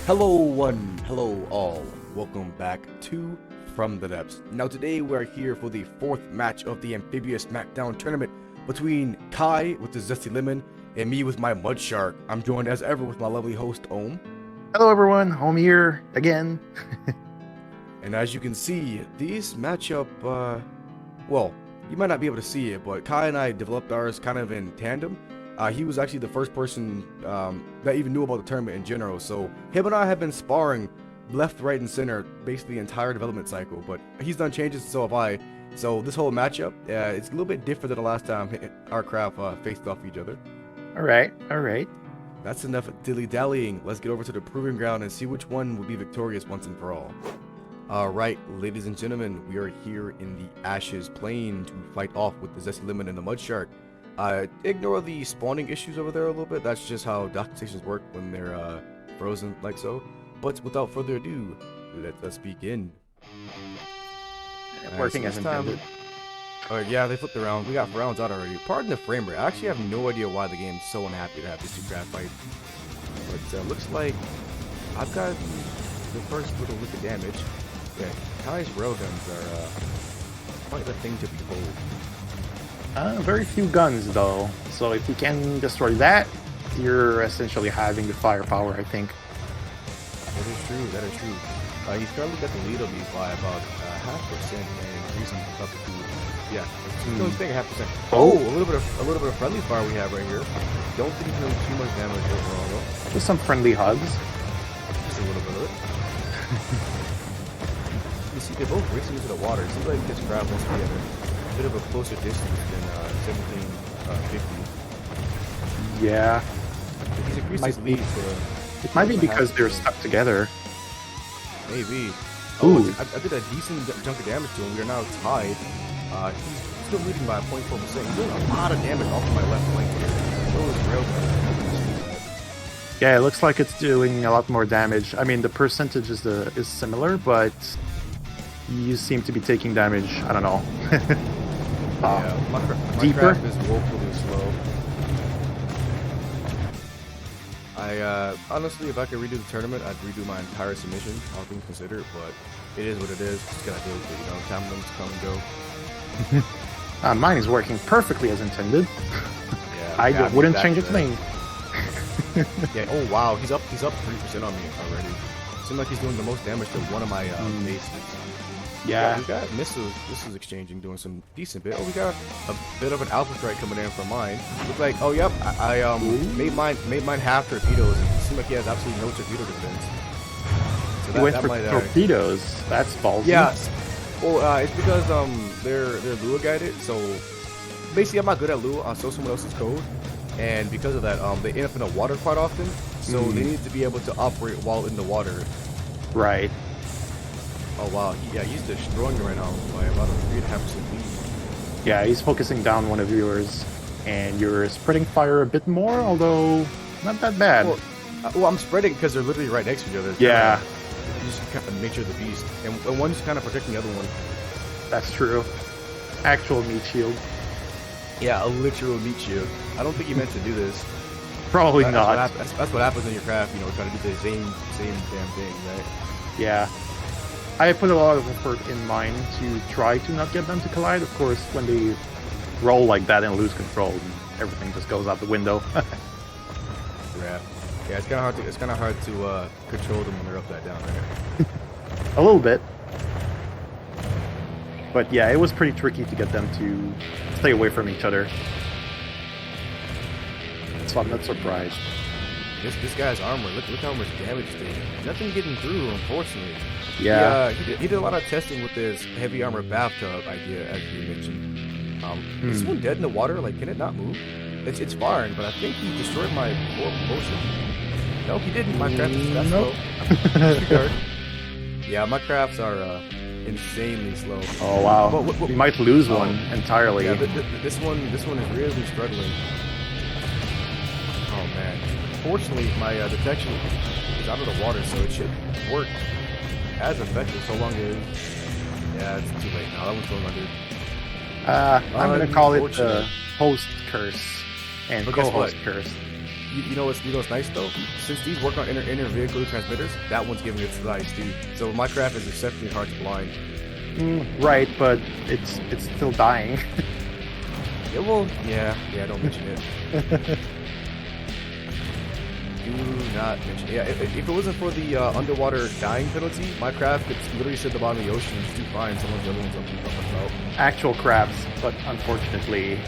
Hello one, hello all, welcome back to From the Depths. Now today we're here for the fourth match of the Amphibious Smackdown tournament between Kai with the Zesty Lemon and me with my Mud Shark. I'm joined as ever with my lovely host Ohm. Hello everyone, Home here again. And as you can see, these matchup, well, you might not be able to see it, but Kai and I developed ours kind of in tandem. He was actually the first person that even knew about the tournament in general, so him and I have been sparring left, right, and center basically the entire development cycle, but he's done changes, so have I. So this whole matchup, it's a little bit different than the last time our craft faced off each other. Alright. That's enough dilly-dallying. Let's get over to the proving ground and see which one will be victorious once and for all. Alright, ladies and gentlemen, we are here in the Ashes Plain to fight off with the Zesty Lemon and the Mud Shark. Ignore the spawning issues over there a little bit. That's just how docking stations work when they're frozen like so. But without further ado, let us begin. Working as intended. Oh yeah, they flipped around. We got rounds out already. Pardon the frame rate. I actually have no idea why the game's so unhappy to have these two craft fight. But looks like I've got the first little lick of damage. Yeah, Kai's railguns are quite the thing to behold. Very few guns though, so if you can destroy that, you're essentially having the firepower, I think. That is true. He's currently got the lead on me by about 0.5% and increasing up to, yeah, he's staying 0.5%. Oh, a little bit of friendly fire we have right here. Don't think he's doing too much damage overall though. Just some friendly hugs. Just a little bit of it. You see, they're both racing into the water. It seems like this crab wants to be at a bit of a closer distance than 1750. Yeah. He's increased his lead to... It might be because they're stuck together. Maybe. Ooh. Oh, I did a decent chunk of damage to him. We are now tied. He's still leading by 0.4%. He's doing a lot of damage off of my left flank here. So is Railgun. Yeah, it looks like it's doing a lot more damage. I mean, the percentage is similar, but you seem to be taking damage, I don't know. Yeah, my deeper. craft is woefully slow. Honestly, if I could redo the tournament, I'd redo my entire submission, all things considered, but it is what it is. Just gotta deal with it, you know, time limits come and go. Mine is working perfectly as intended. Yeah, I wouldn't change a thing. Yeah, oh wow, he's up 3% on me already. Seems like he's doing the most damage to one of my bases. Yeah. We got missiles exchanging, doing some decent bit. Oh, we got a bit of an alpha strike coming in from mine. Look like, oh yep, I made mine half torpedoes. It seems like he has absolutely no torpedo defense. So He went for torpedoes. That's ballsy. Yeah. Well, it's because they're Lua guided. So basically, I'm not good at Lua. I stole someone else's code, and because of that, they end up in the water quite often. So they need to be able to operate while in the water. Right. Oh wow, he's destroying it right now by about a 3.5% lead. Yeah, he's focusing down one of yours, and you're spreading fire a bit more, although not that bad. Well, I'm spreading because they're literally right next to each other. Yeah. You just kind of nature the beast, and one's kind of protecting the other one. That's true. Actual meat shield. Yeah, a literal meat shield. I don't think you meant to do this. Probably not. That's what happens in your craft, you know, trying to do the same damn thing, right? Yeah. I put a lot of effort in mine to try to not get them to collide. Of course, when they roll like that and lose control, everything just goes out the window. Yeah, it's kind of hard to control them when they're upside down, right? A little bit. But yeah, it was pretty tricky to get them to stay away from each other. So I'm not surprised. This guy's armor, look how much damage he's taking. Nothing getting through, unfortunately. Yeah. He did a lot of testing with this heavy armor bathtub idea, as you mentioned. Is this one dead in the water? Like, can it not move? It's firing, but I think he destroyed my core propulsion. No, he didn't. My craft is that slow. Yeah, my crafts are insanely slow. Oh wow. We might lose one entirely. Yeah, this one is really struggling. Oh man. Fortunately, my detection is out of the water, so it should work as effective so long as... Yeah, it's too late now. That one's going under. I'm going to call it the host curse and co-host curse. you know what's nice though? Since these work on inner vehicle transmitters, that one's giving it slice too. So my craft is exceptionally hard to blind. Right, but it's still dying. Yeah, well, yeah, don't mention it. Do not mention it. Yeah, if it wasn't for the underwater dying penalty, my craft could literally sit at the bottom of the ocean and just do fine. Some of the other ones I'm talking about. Actual crafts, but unfortunately,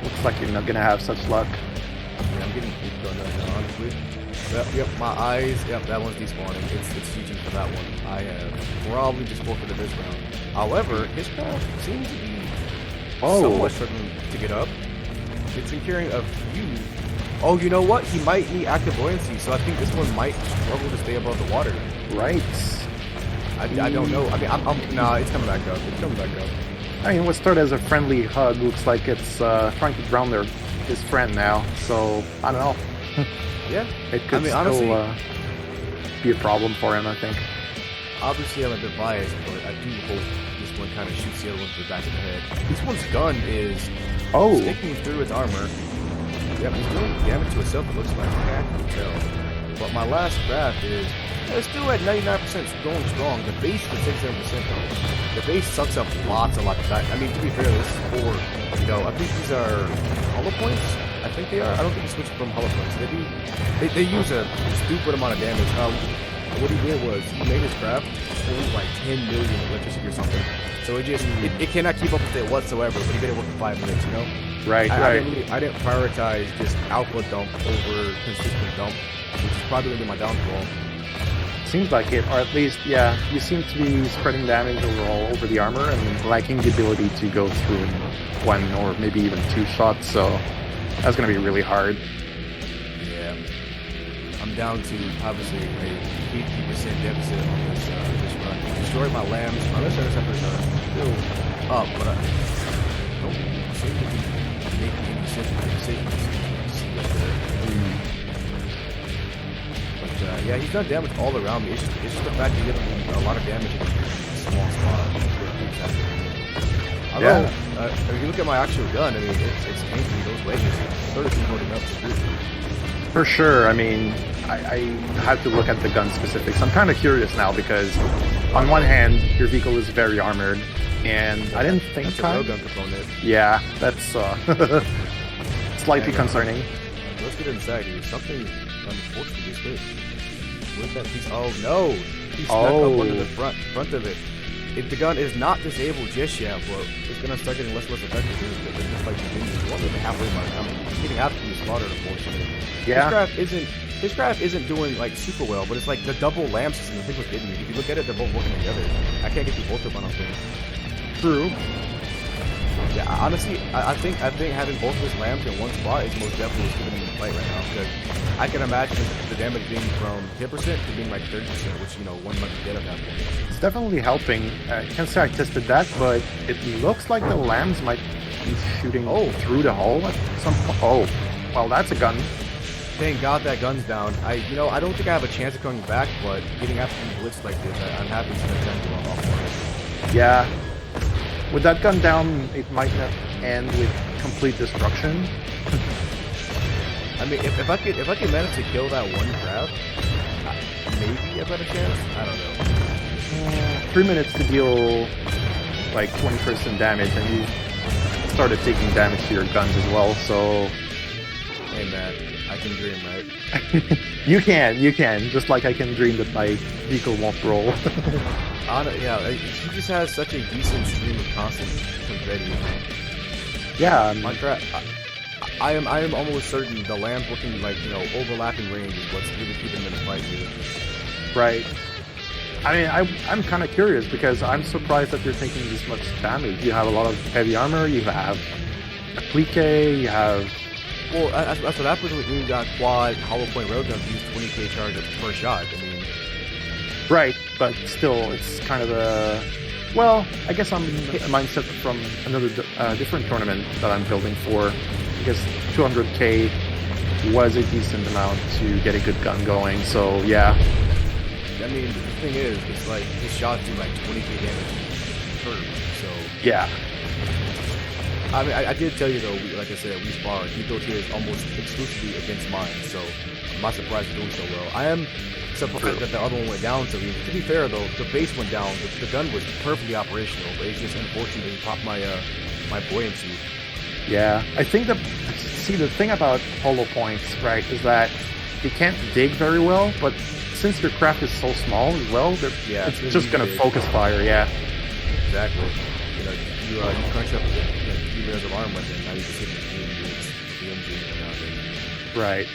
looks like you're not gonna have such luck. Yeah, I'm getting pooped on right now, honestly. Yep, my eyes. Yep, that one's despawning. It's GG for that one. I have probably just forfeited this round. However, his craft seems to be somewhat struggling to get up. It's incurring a few. Oh, you know what? He might need active buoyancy, so I think this one might struggle to stay above the water. Right. I don't know. I mean, nah, it's coming back up. It's coming back up. I mean, what started as a friendly hug looks like it's trying to drown his friend now. So I don't know. Yeah, it could still honestly, be a problem for him, I think. Obviously, I'm a bit biased, but I do hope this one kind of shoots the other one to the back of the head. This one's gun is sticking through its armor. Yeah, he's doing damage to itself, it looks like. I can't tell. But my last craft is still at 99% going strong. The base is 67% though. The base sucks up lots of time. I mean, to be fair, this is for, you know, I think these are hollow points. I think they are. I don't think he switched from hollow points. They use a stupid amount of damage. What he did was he made his craft hold like 10 million electricity or something. So it cannot keep up with it whatsoever. But he made it work in 5 minutes. You know. Right. I didn't prioritize just alpha dump over consistent dump, which is probably gonna be my downfall. Seems like it, or at least, yeah, you seem to be spreading damage overall over the armor and lacking the ability to go through in 1 or maybe even 2 shots, so that's going to be really hard. Yeah. I'm down to, obviously, a 50% deficit on this run. Destroyed my lambs. My other interceptors are still up, but I don't seem to be making any sense of decisions. Yeah, he's done damage all around me. It's just the fact that he did a lot of damage in a small spot. Although, if you look at my actual gun, I mean, it's tanky. Those wedges sort of keep holding up to good. For sure. I mean, I had to look at the gun specifics. I'm kind of curious now because, on one hand, your vehicle is very armored, and I didn't think that's a railgun component. Yeah, that's slightly concerning. Let's get inside here. Something unfortunately is good. Where's that piece? Oh no! He stuck up under the front of it. The gun is not disabled just yet, but it's gonna start getting less and less effective just like continues. One of the halfway mark. I'm getting half to be slaughtered, unfortunately. Yeah. His craft isn't doing like super well, but it's like the double lamb system. The thing was getting me. If you look at it, they're both working together. I can't get through both of them, I don't think. True. Yeah, honestly, I think having both those lambs in one spot is most definitely what's giving him the fight right now. Because I can imagine the damage being from 10% to being like 30%, which, you know, one might be dead at that point. It's definitely helping. I can't say I tested that, but it looks like the lambs might be shooting through the hull at some point. Oh, well, that's a gun. Thank God that gun's down. I don't think I have a chance of coming back, but getting absolutely blitzed like this, I'm happy to see that gun off for it. Yeah. With that gun down, it might not end with complete destruction. I mean, if I could manage to kill that one craft, maybe a better chance. I don't know. 3 minutes to deal like 20% damage, and you started taking damage to your guns as well. So, hey man, I can dream, right? You can. Just like I can dream that my vehicle won't roll. Yeah, he just has such a decent stream of constant confetti. Yeah, my crap. I am almost certain the lambs working like, you know, overlapping range is what's really keeping them in the fight here. Right. I mean, I'm kind of curious because I'm surprised that you're taking this much damage. You have a lot of heavy armor. You have applique. You have. Well, that's what happens when you got quad hollow point railguns use 20k charge per shot. I mean. Right, but still, it's kind of a... Well, I guess I'm in a mindset from another different tournament that I'm building for. I guess 200k was a decent amount to get a good gun going, so yeah. I mean, the thing is, it's like, his shots do like 20k damage per, so... Yeah. I mean, I did tell you though, like I said, we spar. He built his almost exclusively against mine, so I'm not surprised he's doing so well. I am surprised that the other one went down. To be fair though, the base went down. The gun was perfectly operational, but it's just unfortunately popped my my buoyancy. Yeah, I think the thing about hollow points, right, is that they can't dig very well, but since your craft is so small as well, it's just gonna focus fire. Yeah, exactly. You know, you crunch up a few layers of armor, and now you just hit the engine nowadays. Right.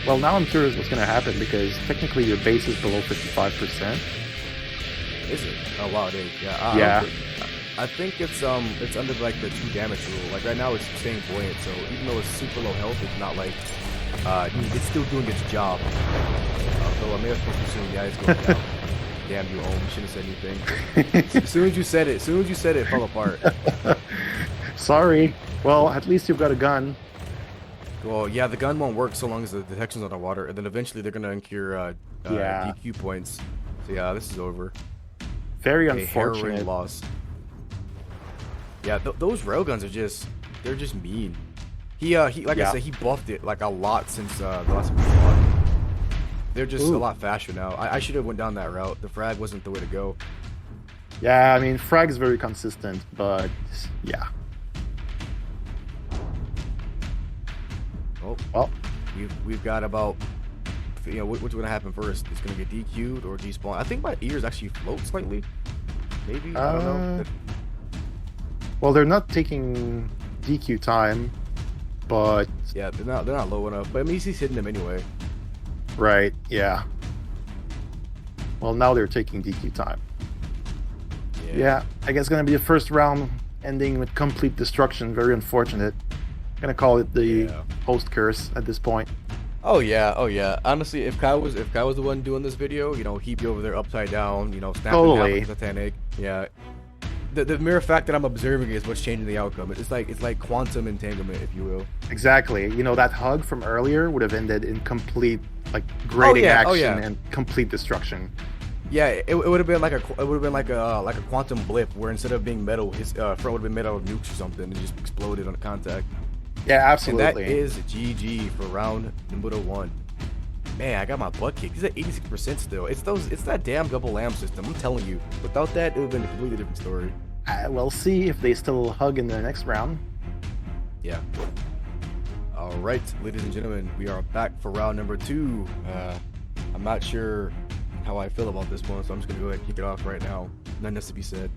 Well, now I'm curious what's gonna happen because technically your base is below 55%. Is it? Oh wow, it is. Yeah. Yeah. I think it's under like the 2 damage rule. Like right now it's staying buoyant, so even though it's super low health, it's not like it's still doing its job. Though I may have supposed to assume yeah, it's going down. Damn you, Ohm! You shouldn't have said anything. As soon as you said it, it fell apart. Sorry. Well, at least you've got a gun. Well, yeah, the gun won't work so long as the detection's underwater, and then eventually they're gonna incur DQ points. So yeah, this is over. Very unfortunate. Harrowing loss. Yeah, those railguns are they're just mean. He like I said, he buffed it like a lot since the last time we fought. They're just a lot faster now. I should have went down that route. The frag wasn't the way to go. Yeah, I mean, frag is very consistent, but yeah. Well, we've got about, you know, what's going to happen first? It's going to get DQ'd or despawned. I think my ears actually float slightly. Maybe, I don't know. Well, they're not taking DQ time, but yeah, they're not low enough. But I mean, he's hitting them anyway. Right. Yeah. Well, now they're taking DQ time. Yeah. I guess it's gonna be the first round ending with complete destruction. Very unfortunate. Gonna call it the host curse at this point. Oh yeah. Honestly, if Kai was the one doing this video, you know, he'd be over there upside down, you know, snapping down like Titanic. Yeah. The mere fact that I'm observing is what's changing the outcome. It's like quantum entanglement, if you will. Exactly. You know, that hug from earlier would have ended in complete grading action and complete destruction. Yeah, it would have been like a quantum blip where instead of being metal, his front would have been made out of nukes or something and just exploded on contact. Yeah, absolutely. And that is GG for round number 1. Man, I got my butt kicked. He's at 86% still. It's that damn double lamb system. I'm telling you. Without that, it would have been a completely different story. We'll see if they still hug in the next round. Yeah. All right, ladies and gentlemen, we are back for round number 2. I'm not sure how I feel about this one, so I'm just gonna go ahead and kick it off right now. Nothing else to be said.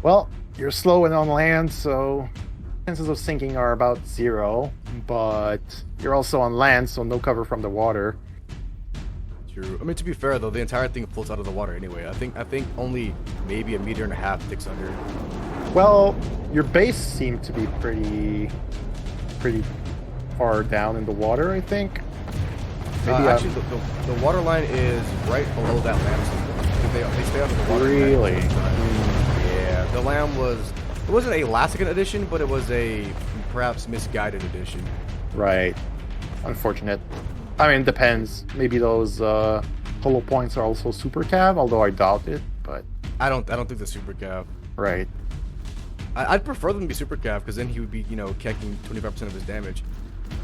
Well, you're slow and on land, so chances of sinking are about 0, but you're also on land, so no cover from the water. True. I mean, to be fair though, the entire thing floats out of the water anyway. I think only maybe 1.5 meters sticks under. Well, your base seemed to be pretty far down in the water, I think. Maybe actually, the water line is right below that lamb system. They stay under the water. Really? Yeah, the lamb it wasn't a Lassican edition, but it was a perhaps misguided edition. Right. Unfortunate. I mean, it depends. Maybe those hollow points are also super cav, although I doubt it. But I don't think they're super cav. Right. I'd prefer them to be super cav because then he would be, you know, kecking 25% of his damage.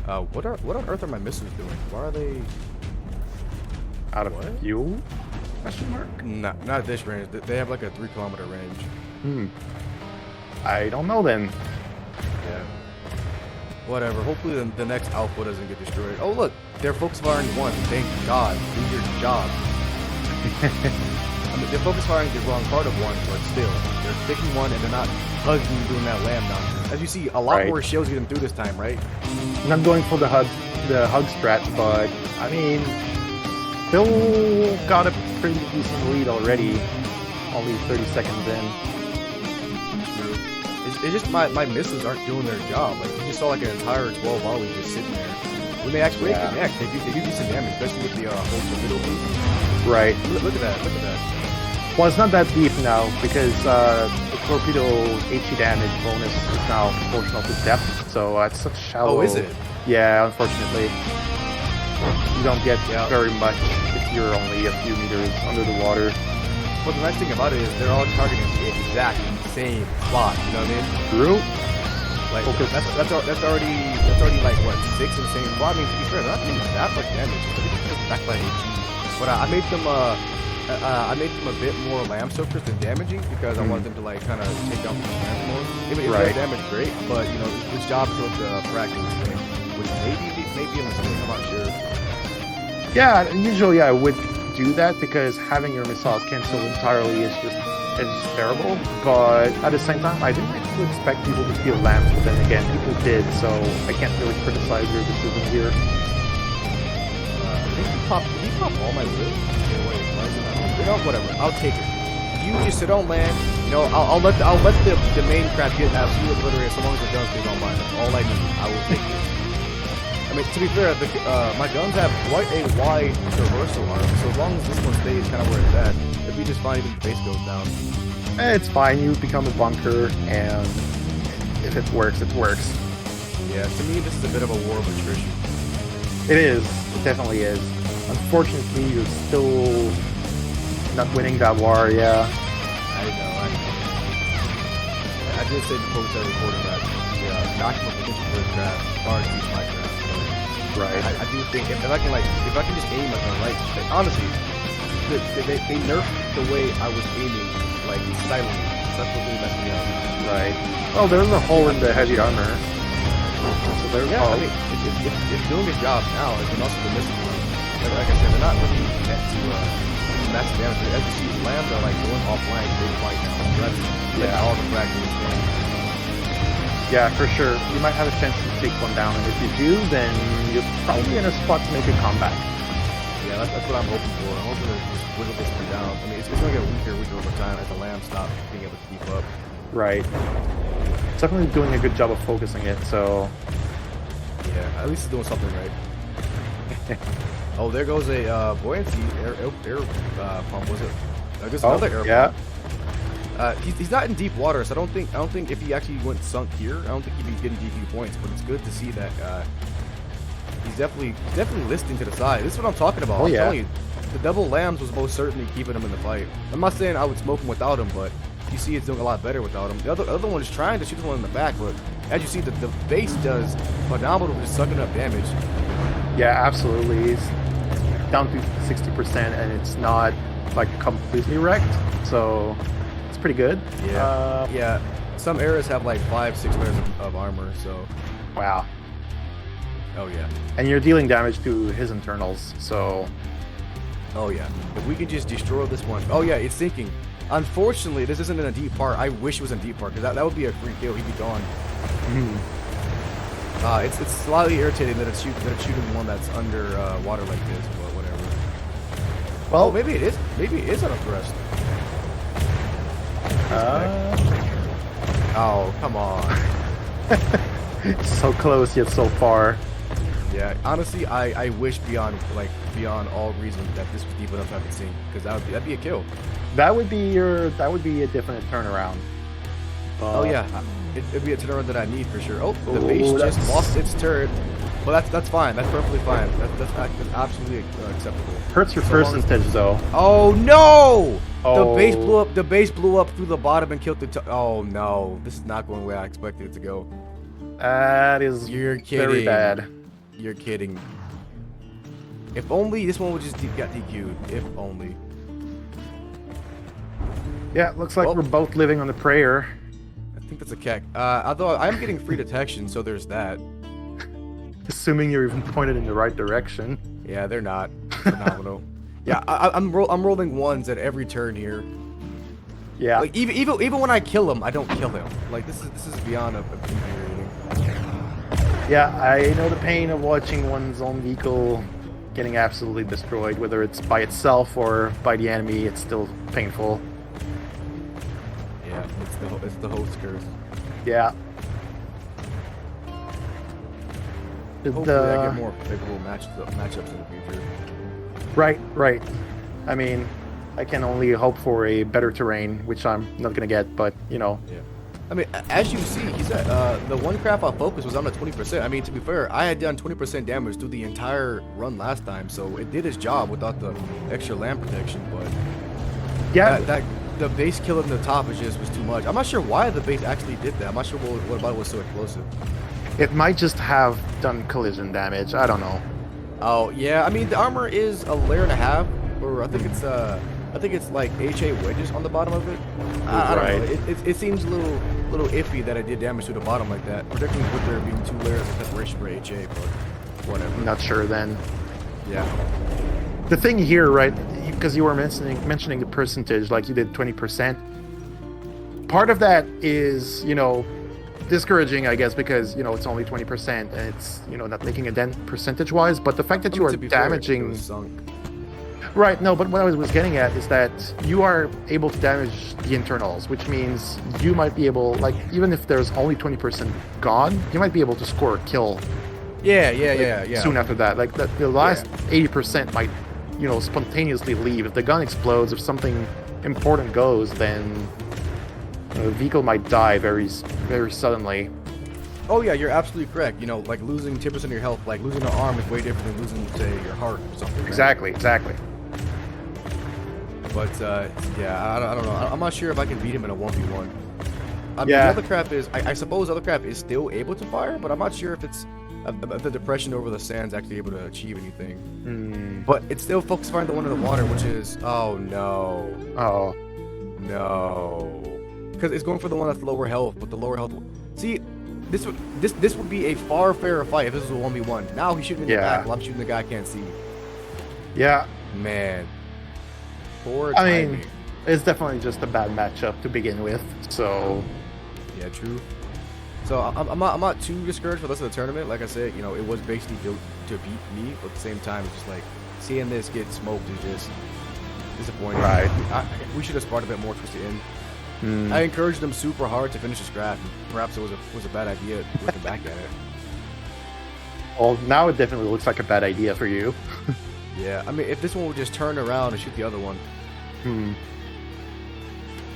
What on earth are my missiles doing? Why are they out of fuel? Question mark? Not at this range. They have like a 3-kilometer range. I don't know then. Yeah. Whatever. Hopefully the next alpha doesn't get destroyed. Oh look, they're focus firing 1. Thank God. Do your job. I mean, they're focus firing the wrong part of 1, but still, they're sticking 1 and they're not hugging doing that lamb nonsense. As you see, a lot more shells getting through this time, right? I'm not going for the hug strat, but I mean, Phil got a pretty decent lead already. Only 30 seconds in. It's just my missiles aren't doing their job. Like you just saw like an entire 12 volleys just sitting there. When they actually connect, they do decent damage, especially with the whole middle boost. Right. Look at that. Well, it's not that deep now because the torpedo HE damage bonus is now proportional to depth, so it's such shallow. Oh, is it? Yeah, unfortunately. You don't get very much if you're only a few meters under the water. But the nice thing about it is they're all targeting the exact same spot, you know what I mean? True. Like Focus. that's already like what 6 insane. Well, I mean to be fair, they're not doing that much damage. They're just backlight AG. But I made them a bit more lamb soakers than damaging because I wanted them to like kind of take down the lamb more. If they damage, great. But you know, his job is to practice thing, which maybe a mistake. I'm not sure. Yeah, usually I would do that because having your missiles cancel entirely is terrible. But at the same time, I didn't actually expect people to steal lamps, but then again, people did, so I can't really criticize your decision here. Did he pop all my lids? You know, whatever. I'll take it. You just sit on land. You know, I'll let the main crap get absolutely obliterated so long as the guns stay on mine. That's all I need. I will take it. I mean, to be fair, my guns have quite a wide traversal arm, so as long as this one stays kind of where it's at, it'd be just fine even if the base goes down. It's fine. You become a bunker, and if it works, it works. Yeah, to me, this is a bit of a war of attrition. It is. It definitely is. Unfortunately, you're still not winning that war, yeah. I know. I did say before we started recording that maximum potential for this draft far exceeds my draft. Right. I do think if I can just aim at the right, like, honestly, they nerfed the way I was aiming, like silently. That's what really messed me up. Right. Oh, there's a hole in the heavy armor. So there's I mean, it's doing its job now. It's also the missing one. Like I said, they're not really meant to massive damage. As you see, lambda like going offline, they fight now. So that's all the fragments. Yeah, for sure. You might have a chance to take one down, and if you do, then you're probably in a spot to make a comeback. Yeah, that's what I'm hoping for. I'm hoping to just whittle this one down. I mean, it's going to get weaker over time as the lamb stop being able to keep up. Right. It's definitely doing a good job of focusing it, so... Yeah, at least it's doing something right. Oh, there goes a buoyancy air pump, was it? There's another air pump. He's not in deep water, so I don't think if he actually went sunk here, I don't think he'd be getting DQ points. But it's good to see that he's definitely listing to the side. This is what I'm talking about. I'm telling you, the double lambs was most certainly keeping him in the fight. I'm not saying I would smoke him without him, but you see it's doing a lot better without him. The other one is trying to shoot the one in the back, but as you see, the base does phenomenal with sucking up damage. Yeah, absolutely. It's down to 60%, and it's not like completely wrecked, so it's pretty good. Yeah. Yeah. Some eras have like 5-6 layers of armor, so. Wow. Oh yeah. And you're dealing damage to his internals, so. Oh yeah. If we could just destroy this one. Oh yeah, it's sinking. Unfortunately, this isn't in a deep part. I wish it was in deep part, because that would be a free kill. He'd be gone. It's slightly irritating that it's shooting one that's under water like this, but whatever. Well, maybe it is. Maybe it is on a thrust. Oh, come on. So close yet so far. Yeah, honestly, I wish beyond all reason that this was deep enough to have it sink, because that'd be a kill. That would be a definite turnaround. Oh yeah, it'd be a turnaround that I need for sure. Oh, the base just lost its turret. Well, that's fine. That's perfectly fine. That's absolutely acceptable. Hurts your percentage though. Oh no! Oh. The base blew up. The base blew up through the bottom and killed the. Oh no! This is not going the way I expected it to go. That is You're kidding. very bad. You're kidding. If only this one would just got DQ'd. If only. Yeah, looks like we're both living on a prayer. I think that's a keck. Although I'm getting free detection, so there's that. Assuming you're even pointed in the right direction. Yeah, they're not. Phenomenal. Yeah, I'm rolling ones at every turn here. Yeah. Like even when I kill him, I don't kill him. Like this is beyond infuriating. Yeah, I know the pain of watching one's own vehicle getting absolutely destroyed, whether it's by itself or by the enemy. It's still painful. Yeah, it's the host curse. Yeah. Hopefully I get more favorable matchups in the future. Right. I mean, I can only hope for a better terrain, which I'm not gonna get, but you know. Yeah. I mean, as you see, he said the one craft on focus was on at 20%. I mean, to be fair, I had done 20% damage through the entire run last time, so it did its job without the extra land protection. But yeah, the base killing the top was too much. I'm not sure why the base actually did that. I'm not sure what about it was so explosive. It might just have done collision damage. I don't know. Oh yeah, I mean the armor is a layer and a half, or I think it's like HA wedges on the bottom of it. I don't know. It seems a little iffy that it did damage to the bottom like that, particularly with there being 2 layers of separation for HA. But whatever. Not sure then. Yeah. The thing here, right? Because you were mentioning the percentage, like you did 20%. Part of that is, discouraging, I guess, because it's only 20% and it's not making a dent percentage-wise. But the fact that you are damaging, right? No, but what I was getting at is that you are able to damage the internals, which means you might be able, like, even if there's only 20% gone, you might be able to score a kill. Yeah. Soon after that, like the last 80% might, spontaneously leave. If the gun explodes, if something important goes, then the vehicle might die very, very suddenly. Oh yeah, you're absolutely correct. Like losing 10% of your health, like losing an arm is way different than losing, say, your heart or something. Exactly. But yeah, I don't know. I'm not sure if I can beat him in a 1v1. I mean, Yeah. the other crap is, I suppose other crap is still able to fire, but I'm not sure if it's the depression over the sand's actually able to achieve anything. But it's still focus firing the one in the water, which is, oh no. Oh. No. Because it's going for the one that's lower health, but the lower health. See, this would be a far fairer fight if this was a 1v1. Now he's shooting in the back while I'm shooting the guy I can't see. Yeah. Man. Poor I timing. mean, it's definitely just a bad matchup to begin with. So. Yeah, true. So I'm not too discouraged for the rest of the tournament. Like I said, it was basically built to beat me, but at the same time, it's just like seeing this get smoked is just disappointing. Right. We should have sparred a bit more towards the end. I encouraged them super hard to finish the scrap, and perhaps it was a bad idea looking back at it. Well, now it definitely looks like a bad idea for you. Yeah, I mean, if this one would just turn around and shoot the other one.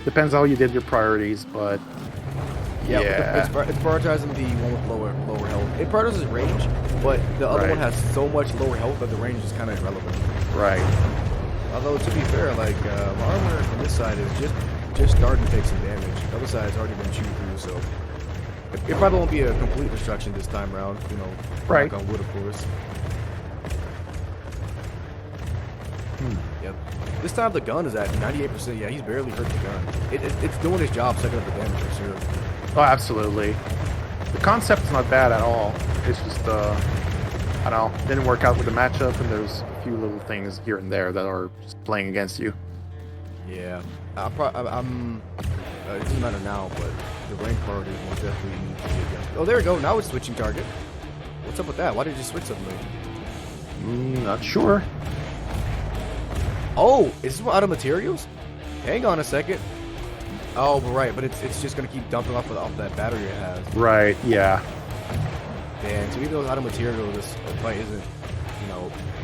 Depends how you did your priorities, but yeah. It's prioritizing the one with lower health. It prioritizes range, but the other one has so much lower health that the range is kind of irrelevant. Right. Although to be fair, like my armor from this side is just starting to take some damage. The other side's already been chewed through, so it probably won't be a complete destruction this time around. Right. Knock on wood, of course. Yep. This time the gun is at 98%. Yeah, he's barely hurt the gun. It's doing his job, sucking up the damage for sure. Oh, absolutely. The concept's not bad at all. It's just, I don't know, didn't work out with the matchup, and there's a few little things here and there that are just playing against you. Yeah. It doesn't matter now, but the rank priority will definitely need to be adjusted. Oh, there we go. Now it's switching target. What's up with that? Why did you switch suddenly? Not sure. Oh, is this one out of materials? Hang on a second. Oh, right, but it's just gonna keep dumping off that battery it has. Right, yeah. Damn, so even though it's out of material, this fight isn't,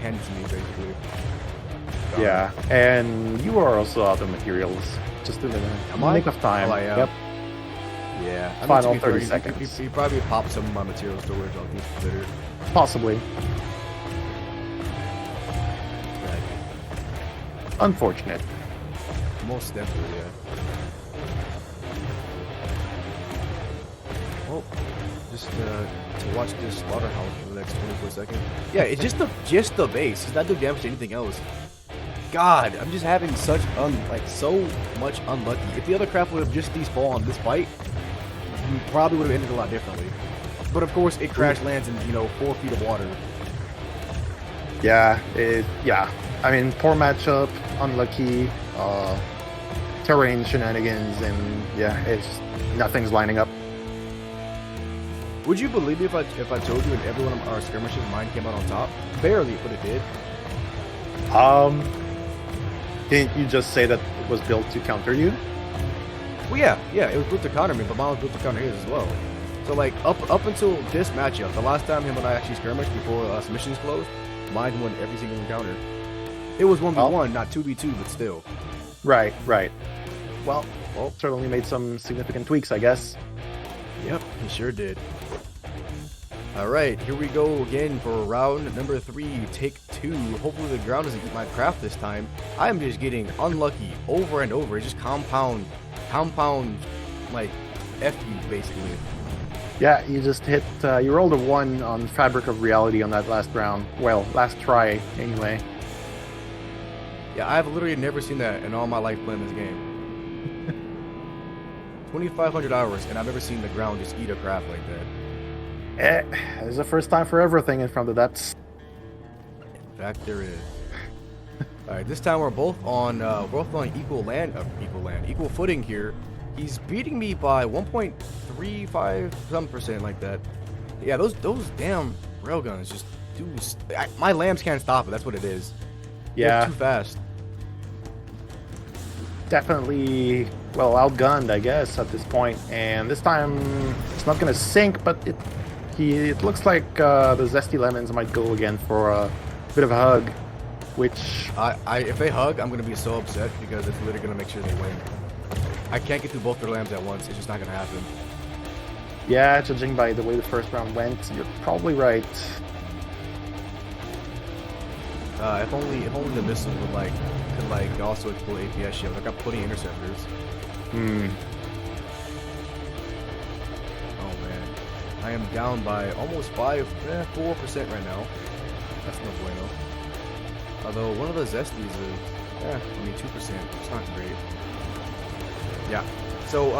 handed to me basically. Yeah, and you are also out of materials. Just in the nick of time. Oh, I am. Yep. Yeah. I Final mean, to be 30 fair, seconds. He probably popped some of my material storage on these considered. Possibly. Right. Unfortunate. Most definitely, yeah. Well, just to watch this slaughterhouse for the next 24 seconds. Yeah, it's just the base. He's not doing damage to anything else. God, I'm just having so much unlucky. If the other craft would have just despawned on this fight, we probably would have ended a lot differently. But of course, it crash lands in 4 feet of water. Yeah, I mean, poor matchup, unlucky, terrain shenanigans, and yeah, it's just, nothing's lining up. Would you believe me if I told you in every one of our skirmishes mine came out on top? Barely, but it did. Didn't you just say that it was built to counter you? Well, yeah, it was built to counter me, but mine was built to counter his as well. So like up until this matchup, the last time him and I actually skirmished before submissions closed, mine won every single encounter. It was 1v1, not 2v2, but still. Right. Well, certainly made some significant tweaks, I guess. Yep, he sure did. All right, here we go again for round number 3, take 2. 2. Hopefully the ground doesn't eat my craft this time. I am just getting unlucky over and over. It just compound, like, F you, basically. Yeah, you just hit, you rolled a 1 on Fabric of Reality on that last round. Well, last try, anyway. Yeah, I've literally never seen that in all my life playing this game. 2,500 hours, and I've never seen the ground just eat a craft like that. There's a first time for everything in From the Depths. In fact, there is. All right, this time we're both on equal footing here. He's beating me by 1.35 some percent like that. Yeah, those damn railguns just do. My lambs can't stop it. That's what it is. Yeah, they're too fast. Definitely, well, outgunned, I guess, at this point. And this time, it's not gonna sink, but it looks like the Zesty Lemons might go again for a bit of a hug. Which if they hug, I'm gonna be so upset because it's literally gonna make sure they win. I can't get through both their lambs at once. It's just not gonna happen. Yeah, judging by the way the first round went, you're probably right. If only the missile could also explode APS shields. I got plenty of interceptors. Oh man, I am down by almost 4% right now. That's no bueno. Although one of the Zesties is, 2%. It's not great. Yeah. So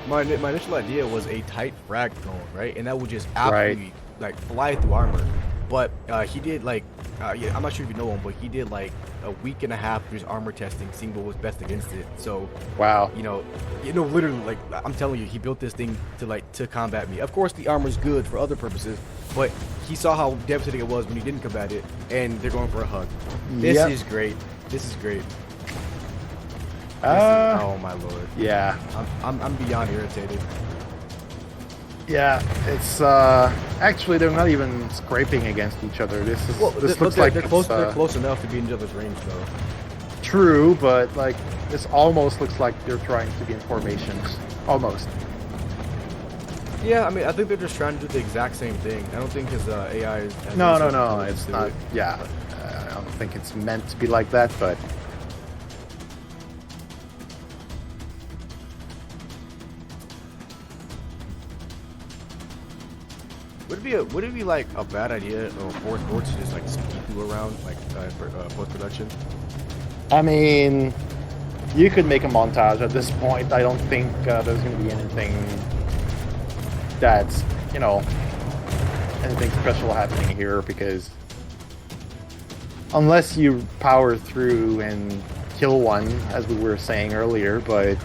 my initial idea was a tight frag cone, right? And that would just absolutely like fly through armor. But he did like, I'm not sure if you know him, but he did like a week and a half of his armor testing, seeing what was best against it. So wow, literally, like I'm telling you, he built this thing to combat me. Of course, the armor's good for other purposes, but he saw how devastating it was when he didn't combat it, and they're going for a hug. This is great. This is great. Oh my lord. Yeah. I'm beyond irritated. Yeah, it's actually they're not even scraping against each other. This looks like they're close enough to be in each other's range though. True, but like this almost looks like they're trying to be in formations. Almost. Yeah, I mean I think they're just trying to do the exact same thing. I don't think his AI is No, it's not. Yeah. I don't think it's meant to be like that, but would it be like a bad idea or fourth board to just like speed through around like post production? I mean, you could make a montage at this point. I don't think there's going to be anything that's anything special happening here, because unless you power through and kill one, as we were saying earlier, but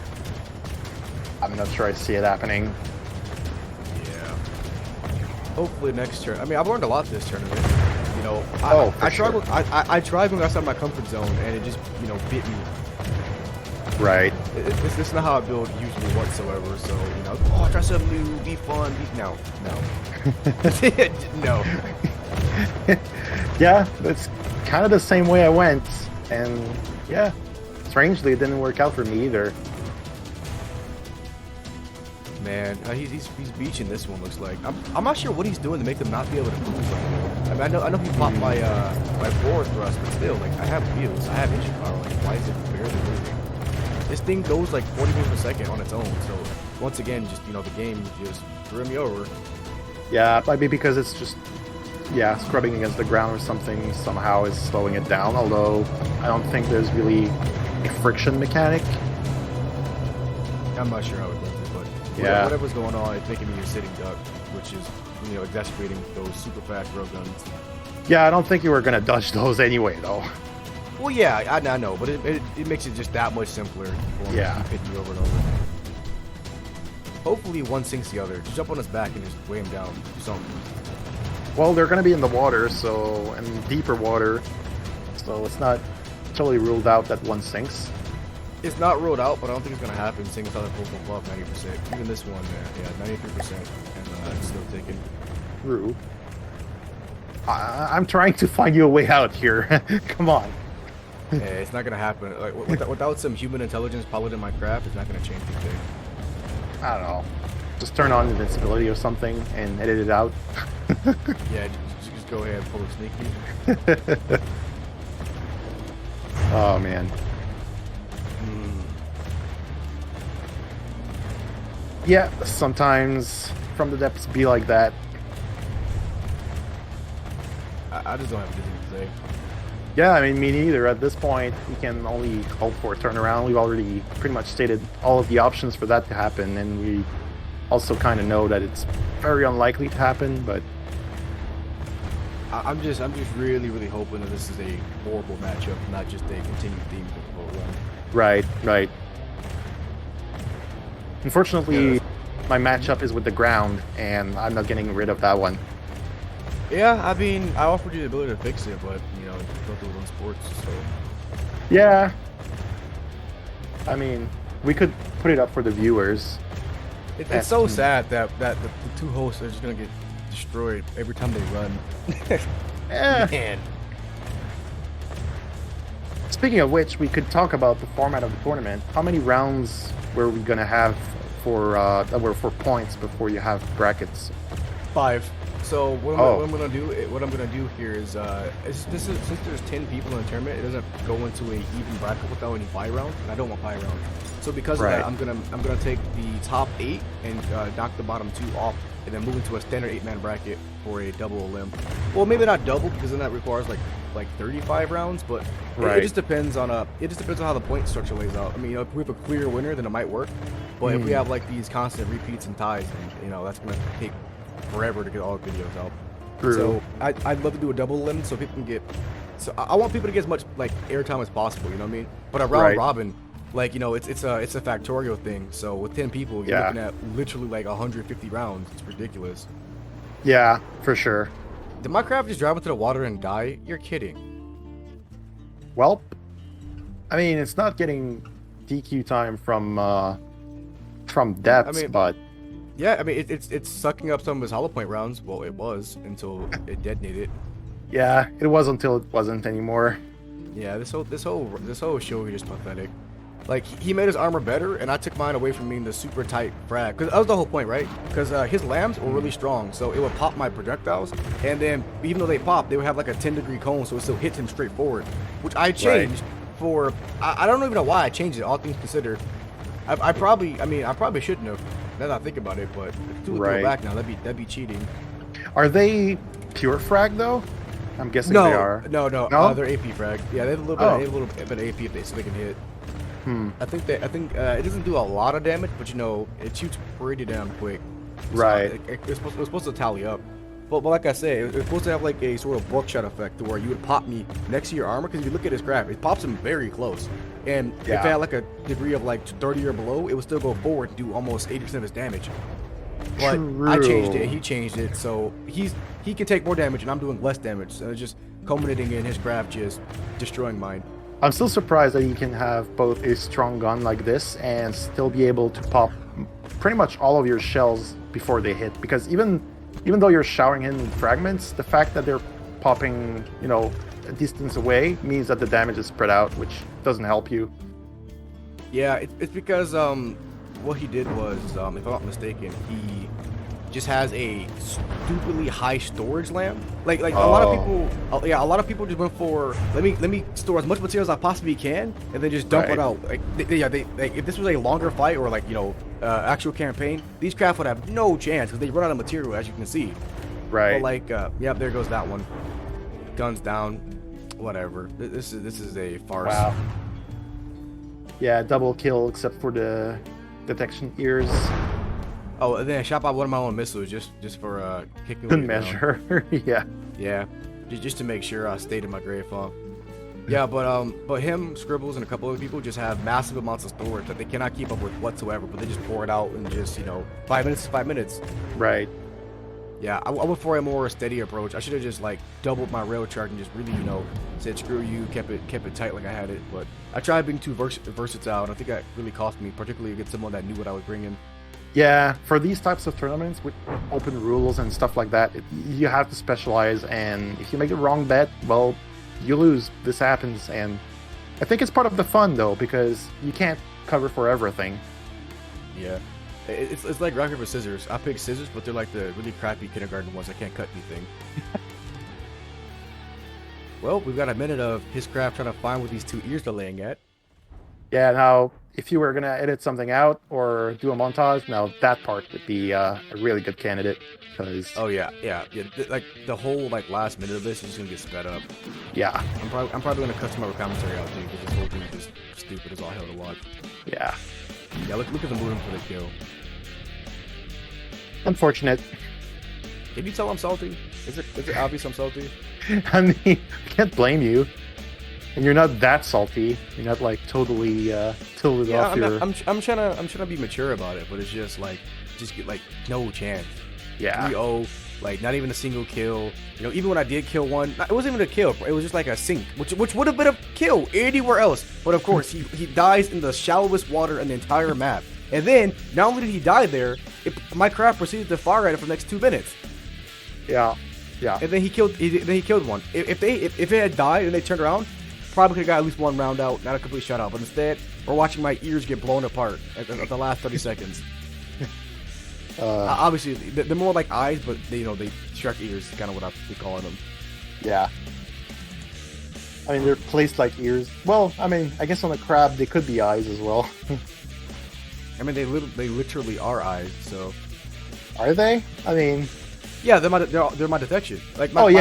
I'm not sure I see it happening. Hopefully next turn. I mean, I've learned a lot this tournament. I tried going outside my comfort zone, and it just, bit me. Right. This is not how I build usually whatsoever. So, try something new, be fun. No. No. Yeah, that's kind of the same way I went, and yeah, strangely, it didn't work out for me either. Man, he's beaching this one. Looks like I'm not sure what he's doing to make them not be able to move. I mean, I know he popped my forward thrust, but still, like I have wheels, I have engine power. Like, why is it barely moving? This thing goes like 40 meters per second on its own. So once again, just the game just threw me over. Yeah, might be because it's just scrubbing against the ground or something somehow is slowing it down. Although I don't think there's really a friction mechanic. I'm not sure how it does. Yeah. Whatever's going on, it's making me a sitting duck, which is, exacerbating those super fast rail guns. Yeah, I don't think you were going to dodge those anyway, though. Well, yeah, I know, but it makes it just that much simpler for me to keep hitting you over and over. Hopefully one sinks the other. Just jump on his back and just weigh him down. Do something. Well, they're going to be in the water, and deeper water, so it's not totally ruled out that one sinks. It's not ruled out, but I don't think it's going to happen. Seeing it's other full above 90%. Even this one, 93%, and it's still taken. True. I'm trying to find you a way out here. Come on. Yeah, it's not going to happen. Like, without some human intelligence piloting my craft, it's not going to change anything. I don't know. Just turn on invincibility or something and edit it out. Yeah, just go ahead and pull a sneaky. Oh man. Yeah, sometimes from the depths be like that. I just don't have anything to say. Yeah, I mean, me neither. At this point, we can only hope for a turnaround. We've already pretty much stated all of the options for that to happen, and we also kind of know that it's very unlikely to happen, but... I'm just really, really hoping that this is a horrible matchup, not just a continued theme of the run. Right, right. Unfortunately, Yeah, my matchup is with the ground, and I'm not getting rid of that one. Yeah, I mean, I offered you the ability to fix it, but, you know, don't do it on sports, so... Yeah. I mean, we could put it up for the viewers. It's so sad that the two hosts are just going to get destroyed every time they run. Man. Speaking of which, we could talk about the format of the tournament. How many rounds were we gonna have for that were for points before you have brackets? 5. So what I'm gonna do here is since there's 10 people in the tournament, it doesn't go into a even bracket without any bye round, and I don't want bye round. So because of that, I'm gonna take the top 8 and knock the bottom 2 off, and then move into a standard 8-man bracket for a double limb. Well, maybe not double because then that requires like 35 rounds, but it just depends on how the point structure lays out. I mean, you know, if we have a clear winner, then it might work. But if we have like these constant repeats and ties, then you know that's gonna take forever to get all the videos out. True. So I'd love to do a double limb so people can get. So I want people to get as much like airtime as possible. You know what I mean? But a round robin, like you know, it's a factorial thing. So with 10 people, you're looking at literally like 150 rounds. It's ridiculous. Yeah, for sure. Did my craft just drive into the water and die? You're kidding. Well, I mean, it's not getting DQ time from depths, but yeah, I mean it's sucking up some of his hollow point rounds. Well, it was until it detonated. yeah, it was until it wasn't anymore. Yeah, this whole show is just pathetic. Like he made his armor better, and I took mine away from being the super tight frag. Because that was the whole point, right? Because his lambs were really strong, so it would pop my projectiles, and then even though they pop, they would have like a 10-degree cone, so it still hits him straight forward. Which I changed for. I don't even know why I changed it. All things considered, I probably shouldn't have. Now that I think about it, but to go back now, that'd be cheating. Are they pure frag though? I'm guessing No, they are. no, they're AP frag. Yeah, they have a little bit of AP if so they can hit. I think it doesn't do a lot of damage, but you know it shoots pretty damn quick. So it's supposed to tally up. But like I say, it's supposed to have like a sort of buckshot effect to where you would pop me next to your armor, because if you look at his craft, it pops him very close. And if it had like a degree of like 30 or below, it would still go forward and do almost 80% of his damage. But I changed it, he changed it, so he can take more damage and I'm doing less damage. And it's just culminating in his craft just destroying mine. I'm still surprised that you can have both a strong gun like this and still be able to pop pretty much all of your shells before they hit. Because even though you're showering in fragments, the fact that they're popping, you know, a distance away means that the damage is spread out, which doesn't help you. Yeah, it's because what he did was, if I'm not mistaken, he just has a stupidly high storage lamp. Like a lot of people just went for let me store as much material as I possibly can and then just dump it out. Like if this was a longer fight or like, you know, actual campaign, these craft would have no chance because they run out of material, as you can see. Right. But like, yep, there goes that one. Guns down. Whatever. This is a farce. Wow. Yeah, double kill except for the detection ears. Oh, and then I shot out one of my own missiles just for kicking Good me measure. Yeah. Yeah, just to make sure I stayed in my grave fog. Yeah, but him, Scribbles, and a couple other people just have massive amounts of storage that they cannot keep up with whatsoever. But they just pour it out in just, you know, 5 minutes to 5 minutes. Right. Yeah, I went for a more steady approach. I should have just like doubled my rail chart and just really, you know, said screw you, kept it tight like I had it. But I tried being too versatile, and I think that really cost me, particularly against someone that knew what I was bringing. Yeah, for these types of tournaments with open rules and stuff like that, you have to specialize, and if you make the wrong bet, well, you lose. This happens, and I think it's part of the fun, though, because you can't cover for everything. Yeah. It's like rock, paper, scissors. I pick scissors, but they're like the really crappy kindergarten ones. I can't cut anything. Well, we've got a minute of his craft trying to find where these two ears are laying at. Yeah, now, if you were going to edit something out or do a montage, now that part would be a really good candidate. Because, Oh yeah. Like the whole like last minute of this is just gonna get sped up. yeah, I'm probably gonna cut some of our commentary out too because this whole thing is just stupid as all hell to watch. yeah. Yeah, look at the movement for the kill. Unfortunate. Can you tell I'm salty? Is it obvious I'm salty? I mean, I can't blame you. And you're not that salty. You're not like totally tilted Yeah, off your. I'm trying to be mature about it, but it's just like get like no chance. Yeah. 3-0, like not even a single kill. You know, even when I did kill one, it wasn't even a kill. It was just like a sink, which would have been a kill anywhere else. But of course, he dies in the shallowest water in the entire map. And then not only did he die there, my craft proceeded to fire at it for the next 2 minutes. Yeah. Yeah. And then he killed one. If it had died and they turned around, probably could have got at least one round out, not a complete shutout. But instead, we're watching my ears get blown apart at the last 30 seconds. Obviously, they're more like eyes, but they shark ears, kind of what we calling them. Yeah. I mean, they're placed like ears. Well, I mean, I guess on a crab they could be eyes as well. I mean, they literally are eyes. So Are they? I mean, yeah, they're my detection. Like my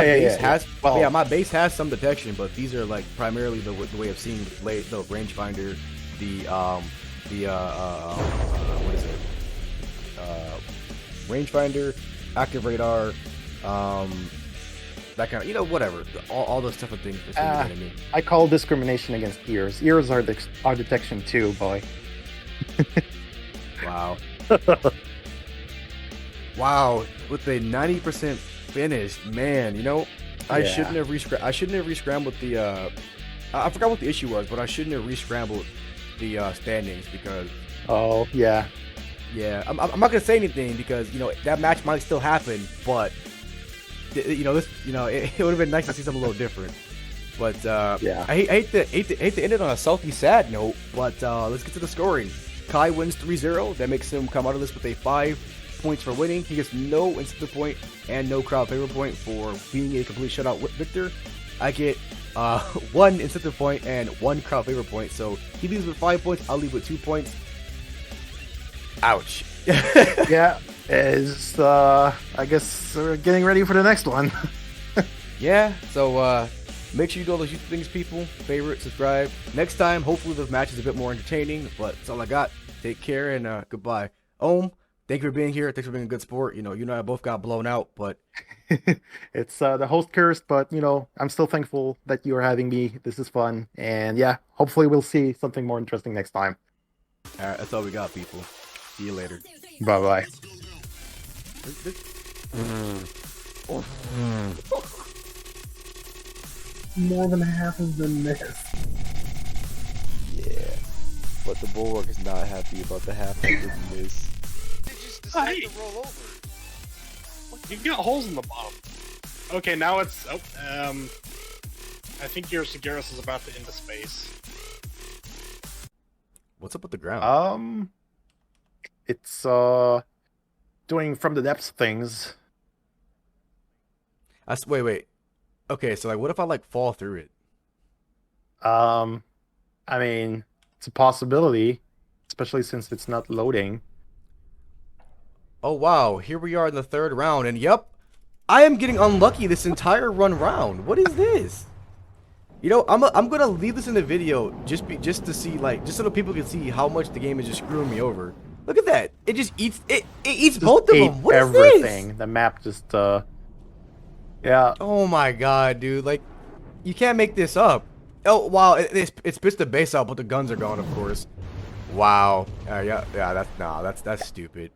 my base has some detection, but these are like primarily the way of seeing the rangefinder, what is it? Rangefinder, active radar, that kind of, whatever, all those type of things. I call discrimination against ears. Ears are detection too, boy. Wow. Wow, with a 90% finish, man. I shouldn't have re-scrambled the. I forgot what the issue was, but I shouldn't have re-scrambled the standings because. Oh yeah. Yeah, I'm not gonna say anything because that match might still happen, but it would have been nice to see something a little different. But yeah, I hate to end it on a salty, sad note. But let's get to the scoring. Kai wins 3-0. That makes him come out of this with a 5 points for winning. He gets no incentive point and no crowd favor point for being a complete shutout victor. I get 1 incentive point and 1 crowd favor point. So he leaves with 5 points. I'll leave with 2 points. Ouch. Yeah, I guess we're getting ready for the next one. Yeah, so make sure you do all those YouTube things, people. Favorite, subscribe. Next time, hopefully the match is a bit more entertaining, but that's all I got. Take care and goodbye. Thank you for being here. Thanks for being a good sport. You and I both got blown out, but it's the host cursed, but I'm still thankful that you are having me. This is fun, and yeah, hopefully we'll see something more interesting next time. All right, that's all we got, people. See you later. Bye-bye. More than half has been missed. Yeah, but the Bulwark is not happy about the half that didn't miss. They just decided to roll over. You've got holes in the bottom. Okay, now it's... I think your Seguros is about to end the space. What's up with the ground? It's doing from the depths things. Wait. Okay, so like, what if I like fall through it? I mean, it's a possibility, especially since it's not loading. Oh wow, here we are in the 3rd round, and yep, I am getting unlucky this entire round. What is this? I'm gonna leave this in the video just to see, like, just so that people can see how much the game is just screwing me over. Look at that! It just eats both of them. What is everything. this? The map just yeah. Oh my god, dude! Like, you can't make this up. Oh wow, it spits the base out, but the guns are gone, of course. Wow. Yeah. That's stupid.